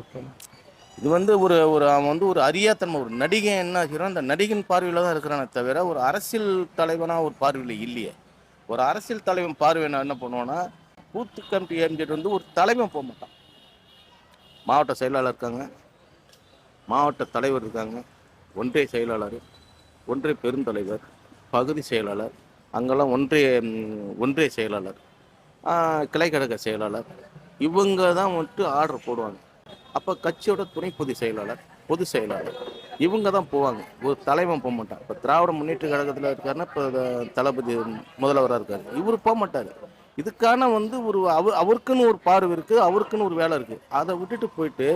Okay. இது வந்து ஒரு ஒரு அவன் வந்து ஒரு அறியாத்தன்மை, ஒரு நடிகன் என்ன ஆச்சுன்னா, அந்த நடிகன் பார்வையில் தான் இருக்கிறானே தவிர, ஒரு அரசியல் தலைவனாக ஒரு பார்வையில் இல்லையே. ஒரு அரசியல் தலைவன் பார்வை நான் என்ன பண்ணுவேன்னா, பூத்து கமிட்டி எம்ஜிஆர் வந்து ஒரு தலைவன் போக மாட்டான். மாவட்ட செயலாளர் இருக்காங்க, மாவட்ட தலைவர் இருக்காங்க, ஒன்றிய செயலாளர், ஒன்றிய பெருந்தலைவர், பகுதி செயலாளர், அங்கெல்லாம் ஒன்றிய செயலாளர், கிளை கழக செயலாளர், இவங்க தான் வந்துட்டு ஆர்டர் போடுவாங்க. அப்போ கட்சியோட துணை பொதுச் செயலாளர், பொதுச் செயலாளர், இவங்க தான் போவாங்க. ஒரு தலைவன் போக மாட்டான். இப்போ திராவிட முன்னேற்ற கழகத்தில் இருக்காருன்னா, இப்போ தளபதி முதல்வராக இருக்காரு, இவர் போக மாட்டார். இதுக்கான வந்து ஒரு அவருக்குன்னு ஒரு பார்வை இருக்குது, அவருக்குன்னு ஒரு வேலை இருக்குது. அதை விட்டுட்டு போயிட்டு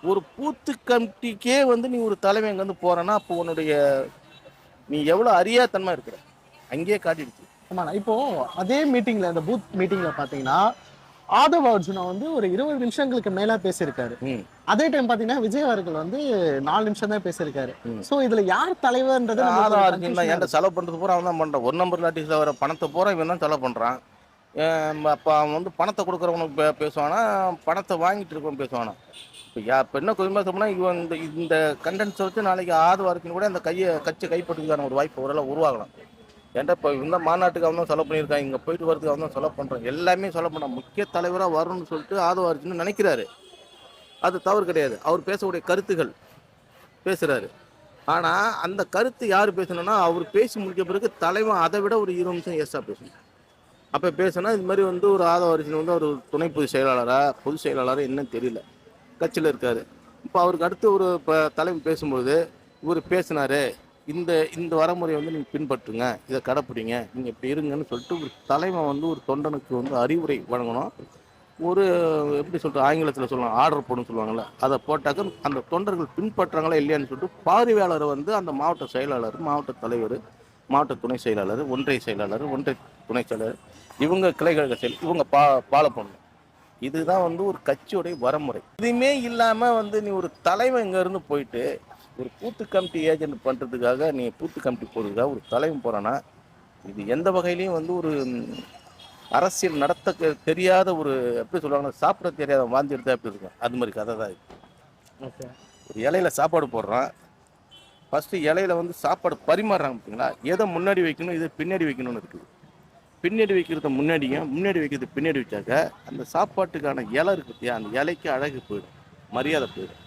ஒரு பூத்து கமிட்டிக்கே வந்து நீ ஒரு தலைவன் இங்கேருந்து போகிறேன்னா, அப்போ உன்னுடைய நீ எவ்வளோ அறியாத்தன்மா இருக்கிற அங்கேயே காட்டிடுச்சு. ஆமாண்ணா. இப்போ அதே மீட்டிங்ல, இந்த பூத் மீட்டிங்ல பாத்தீங்கன்னா ஆதவ் அர்ஜுனா வந்து ஒரு 20 நிமிஷங்களுக்கு மேல பேசியிருக்காரு. அதே டைம் பாத்தீங்கன்னா விஜய் அவர்கள் வந்து 4 நிமிஷம் தான் பேசியிருக்காரு. சோ இதுல யார் தலைவர்ன்றது ஆதவ் அர்ஜுன் தான் ஏன்டா செலவு பண்ணுறது பூரா அவன் தான் பண்ணுறான். ஒரு நம்பர் லாட்டிஸில் வர பணத்தை பூரா இவன் தான் செலவு பண்ணுறான். அப்போ அவன் வந்து பணத்தை கொடுக்குறவனுக்கு பேசுவானா, பணத்தை வாங்கிட்டு இருக்கவன் பேசுவானா? இப்போ என்ன கொஞ்சமாக சொன்னால் இவன் இந்த கண்டென்ட்ஸை வச்சு நாளைக்கு ஆதவ அர்ஜுன் கூட அந்த கட்சி கைப்பற்றுறதுக்கான ஒரு வாய்ப்பு ஓரளவு உருவாகலாம். ஏன்டா இப்போ இந்த மாநாட்டுக்கு அவன் தான் செலவு பண்ணியிருக்கான், இங்கே போயிட்டு வரதுக்கு அவன் தான் செலவு பண்ணுறான், எல்லாமே செலவு பண்ணான். முக்கிய தலைவராக வரணும்னு சொல்லிட்டு ஆதவ அர்ஜுன் நினைக்கிறாரு. அது தவறு கிடையாது. அவர் பேசக்கூடிய கருத்துகள் பேசுகிறாரு. ஆனால் அந்த கருத்து யார் பேசணும்னா, அவர் பேசி முடிக்க பிறகு தலைவன் அதை விட ஒரு 20 நிமிஷம் எஸ்ஸாக பேசணும். அப்போ பேசினா இது மாதிரி வந்து ஒரு ஆதவ அர்ஜுன் வந்து அவர் துணை பொதுச் செயலாளராக என்னன்னு தெரியல, கட்சியில் இருக்கார். இப்போ அவருக்கு அடுத்து ஒரு இப்போ தலைவர் பேசும்போது இவர் பேசினார், இந்த இந்த வரமுறையை வந்து நீங்கள் பின்பற்றுங்க, இதை கடைப்பிடிங்க, நீங்கள் இப்படி இருங்கன்னு சொல்லிட்டு ஒரு தலைவன் வந்து ஒரு தொண்டனுக்கு வந்து அறிவுரை வழங்கணும். ஒரு எப்படி சொல்கிறது, ஆங்கிலத்தில் சொல்லலாம், ஆர்டர் போடணும்னு சொல்லுவாங்கள்ல, அதை போட்டாக்க அந்த தொண்டர்கள் பின்பற்றாங்களா இல்லையான்னு சொல்லிட்டு பார்வையாளரை வந்து அந்த மாவட்ட செயலாளர், மாவட்ட தலைவர், மாவட்ட துணை செயலாளர், ஒன்றிய செயலாளர், ஒன்றிய துணை செயலாளர், இவங்க கிளைக்கழக செயல், இவங்க ஃபாலோ பண்ணணும். இதுதான் வந்து ஒரு கட்சியோடைய வரமுறை. இதுவுமே இல்லாமல் வந்து நீ ஒரு தலைவன் இங்கேருந்து போயிட்டு ஒரு பூத்து கமிட்டி ஏஜென்ட் பண்ணுறதுக்காக நீ பூத்து கமிட்டி போகிறதுக்காக ஒரு தலைவன் போகிறான்னா, இது எந்த வகையிலையும் வந்து ஒரு அரசியல் நடத்த தெரியாத ஒரு எப்படி சொல்லுவாங்கன்னா, சாப்பிட தெரியாத வாந்தி எடுத்தா எப்படி இருக்கும், அது மாதிரி கதை தான் இது. ஓகே. ஒரு இலையில சாப்பாடு போடுறான், ஃபஸ்ட்டு இலையில வந்து சாப்பாடு பரிமாறுறாங்க பார்த்தீங்களா, எதை முன்னாடி வைக்கணும் எதை பின்னாடி வைக்கணும்னு இருக்குது. பின்னாடி வைக்கிறத முன்னாடியும் முன்னாடி வைக்கிறது பின்னாடி வச்சாக்க அந்த சாப்பாட்டுக்கான இலை இருக்கு பார்த்தியா, அந்த இலைக்கு அழகு போயிடும், மரியாதை போயிடும்.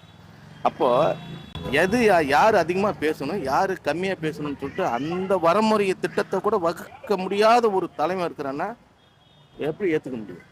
அப்போது எது யார் அதிகமாக பேசணும் யார் கம்மியாக பேசணும்னு சொல்லிட்டு அந்த வரமுறைய திட்டத்தை கூட வகுக்க முடியாத ஒரு தலைமை இருக்கிறான்னா எப்படி ஏற்றுக்க முடியும்?